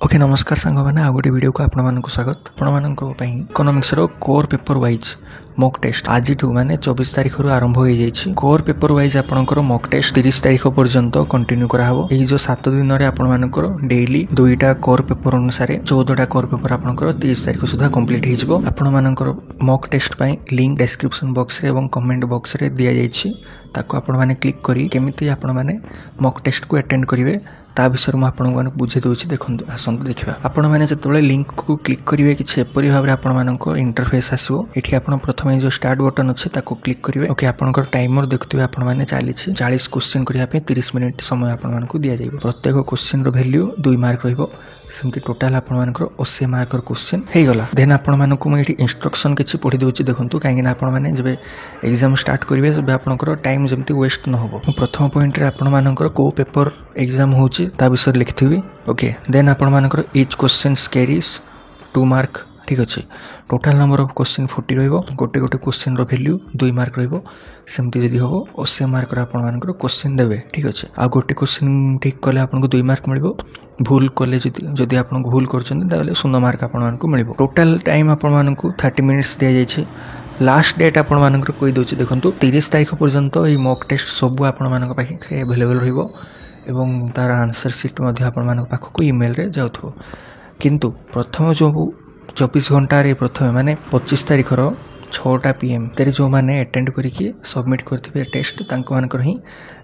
Okay नमस्कार सांग मैंने आ गोटे वीडियो को आपको स्वागत आपण इकोनॉमिक्स रो core paper wise mock test आज माने 24 तारिख रु आरंभ हो जाइए। कोर पेपर वाइज आपंकर मॉक टेस्ट 30 तारिख पर्यंत कंटिन्यू कराहब। यही जो 7 दिन आपंकर डेली 2टा कोर पेपर अनुसार 14टा कोर पेपर आपंकर 30 तारिख सुधा कंप्लीट हो आपंकर मॉक टेस्ट पाई लिंक डिस्क्रिप्शन बॉक्स रे एवं कमेंट बॉक्स रे दिया जाइए। ताको आपण माने क्लिक करी केमिति आपण माने मॉक टेस्ट को अटेंड करिवे ता विषय में आपको बुझे दूसरी देखो आसतु देखा आपण मैंने जो लिंक को क्लिक करेंगे कि एपरी भाव में आप इंटरफेस आसो ये आप प्रथम जो स्टार्ट बटन अच्छे क्लिक करेंगे। ओके आपंकर टाइमर देखुए आपने चली 40 क्वेश्चन करने 30 मिनिट समय आपको दि जाए। प्रत्येक क्वेश्चन वैल्यू 2 मार्क रही टोटाल आपंकर 80 मार्क क्वेश्चन हो गला। देन आपको मुझे इंस्ट्रक्शन किसी पढ़ी दूसरी देखो कहीं आपने जब एग्जाम स्टार्ट करेंगे जब आपंकर टाइम जमी वेस्ट न हो। प्रथम पॉइंट आपंकर कौ पेपर एग्जाम हो विषय लिखी। ओके देन आपंकर इच क्वेश्चन कैरीज 2 मार्क ठीक अच्छे। टोटाल नंबर ऑफ क्वेश्चन 40 रोटे गोटे क्वेश्चन वैल्यू 2 मार्क रमती जदि हम 80 मार्क आपंकर क्वेश्चन देवे ठीक अच्छे। आ गोटे क्वेश्चन ठीक कले आपको 2 मार्क मिल भूल कले जदि आप भूल कर 0 मार्क आपको मिल। टोटाल टाइम आपको 30 मिनिट्स दि जाइए। लास्ट डेट आपंकर कही दूसरी देखो 30 तारिख पर्यंत ये मॉक टेस्ट सब आपण पाखे एभेलेबल रहिबो एवं तार आंसर सीट पाखक इमेल रे जाउथो। किंतु प्रथम जो 24 घंटे प्रथम माने 25 तारिखर 6टा PM तेरे जो माने अटेंड करिकी सबमिट करथिबे टेस्ट तांको मानकर ही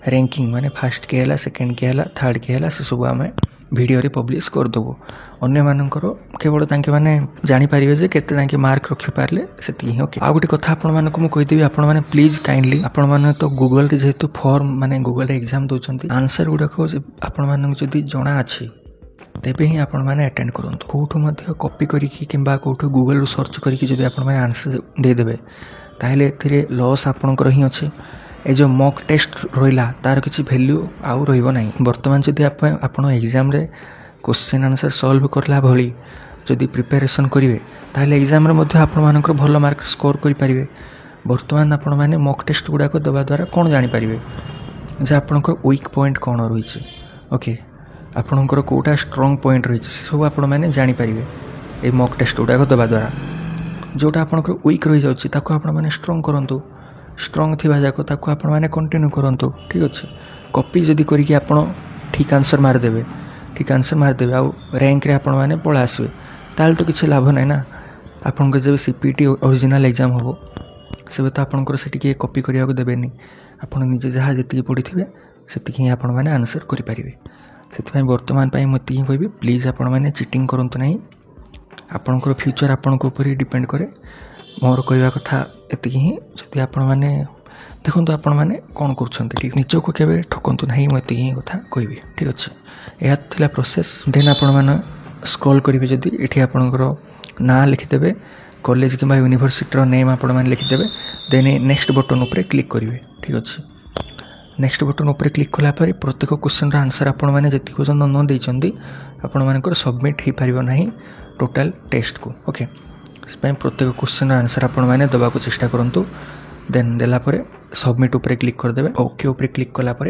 रैंकिंग माने फर्स्ट के हला सेकंड के हला थर्ड के हला से सब आमे वीडियो रे पब्लिश कर देबो। अन्य मानकर केवल तांके माने जानि परिबे जे केते तांके मार्क रखि पारले सेति ही। ओके आ गुटे कथा आपण मानको मु कहि देबी आपण माने प्लीज काइंडली आपण माने तो गूगल रे जेतु फॉर्म माने गूगल रे एग्जाम दोचंती आंसर गुडा को आपण मानको जदी जणा अछि तेबे ही आपण माने अटेंड करंतु। कोठो मध्ये कॉपी करिकी किंबा कोठो गूगल रो सर्च करिकी जदी आपण माने आंसर दे देबे ताहेले एथिरे लॉस आपणकर ही अछि। ए जो मॉक टेस्ट रहिला तार किछि वैल्यू आउ रहिबो नाही। वर्तमान जदी आपण एग्जाम रे क्वेश्चन आंसर सॉल्व करला भली जदी प्रिपरेशन करिवे ताहेले एग्जाम रे मध्ये आपण मानकर भलो मार्क स्कोर करि परिवे। वर्तमान आपण माने मॉक टेस्ट गुडा को दबा द्वारा कोन जानि परिवे जे आपणकर वीक पॉइंट कोन रहिछि। ओके आपणकर कोटा स्ट्रांग पॉइंट रहिछि सब आपण माने जानि परिवे ए मॉक टेस्ट गुडा को दबा द्वारा। जोटा आपणकर वीक रहि जाउछि ताको आपण माने स्ट्रांग करंतु। स्ट्रांग थिबा जाको ताको आपण माने कंटिन्यू करंतु ठीक अछि। कॉपी जदी करिकि आपण ठीक आंसर मार देबे आ रैंक रे आपण माने पळा आसबे ताल तो किछि लाभ नै ना। आपनकर जब सीपीटी ओरिजिनल एग्जाम हो सेबे तो आपनकर सेठी के कॉपी करिया को देबेनी। आपण निजे जहा जति पढिथिबे सेति ही आपण माने आंसर करि परिबे। सेति वर्तमान पाई मति ही कहबी प्लीज आपण माने चीटिंग करंतु नाही। आपनकर फ्यूचर आपनको ऊपर डिपेंड करे। मोर कहवा कथा एति ही जति आपण माने देखंतु आपण माने कोन करछंती ठीक निचो को केबे ठकंतु नाही मति ही कथा कहबी ठीक अछि। यह थिला प्रोसेस। देन आपण माने स्क्रॉल करिवे जति एठी आपनकर ना लिखि देबे कॉलेज किबा यूनिवर्सिटी रो नेम आपण माने लिखि देबे। देन नेक्स्ट बटन ऊपर क्लिक करिवे ठीक अछि। नेक्स्ट बटन ऊपर क्लिक कला पर प्रत्येक क्वेश्चन रा आंसर आपण माने जति क्वेश्चन न दैचंदी आपण मानकर सबमिट ही परिबो नाही टोटल टेस्ट को। ओके स्पै प्रत्येक क्वेश्चन रा आंसर आपण माने दबा को चेष्टा करंतु। देन देला पर सबमिट ऊपर क्लिक कर देबे। ओके ऊपर क्लिक कला पर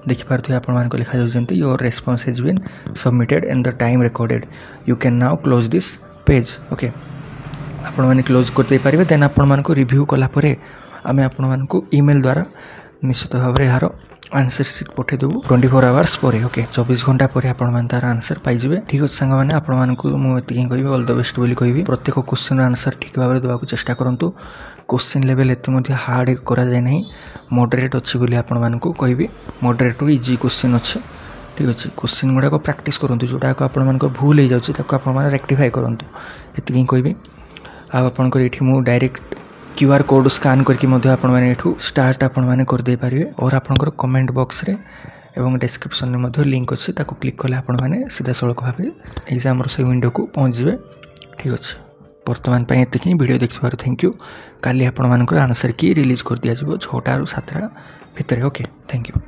देखि पारथि आपण मान को लिखा जाउछंती your response has been submitted in the time recorded you can now close this page. Okay आपण माने क्लोज कर दे पारिबे। देन आपण मान को रिव्यू कला परे आमे आपण मान को ईमेल द्वारा निश्चित भाव रे यार आंसर सीट पठे देबु 24 आवर्स परे। ओके 24 घंटा परे आपण मान तार आंसर पाइ जिवे ठीक अछि। संग माने आपण मान को मु एति कहबी ऑल द बेस्ट बोली कहबी। प्रत्येक क्वेश्चन आंसर ठीक भाव रे देबा को चेष्टा करंतु। क्वेश्चन लेवल एते मध्ये हार्ड करा जाय नाही मॉडरेट अछि बोली आपण मान को कहबी। मॉडरेट टू इजी क्वेश्चन अछि ठीक अछि। क्वेश्चन गुडा को प्रैक्टिस करंतु जोटा को आपण मान को भूल हे जाउछि ताको आपण मान रेक्टिफाई करंतु एति कहबी। आ आपण को एठी मु डायरेक्ट QR कोड स्कैन करके मध्य आपण माने एठू स्टार्ट आपण माने कर दे परिवे। और आपनकर कमेंट बॉक्स रे एवं डिस्क्रिप्शन में मध्य लिंक अछि ताको क्लिक करले आपण माने सीधा सळक भाबे एग्जाम रो से विंडो को पहुंच जिवे ठीक अछि। वर्तमान पय एतिकी वीडियो देखिबार थैंक यू। काली आपण मानकर आंसर की रिलीज कर दिया जिवो 6टा रु 7टा भितर। Okay thank you.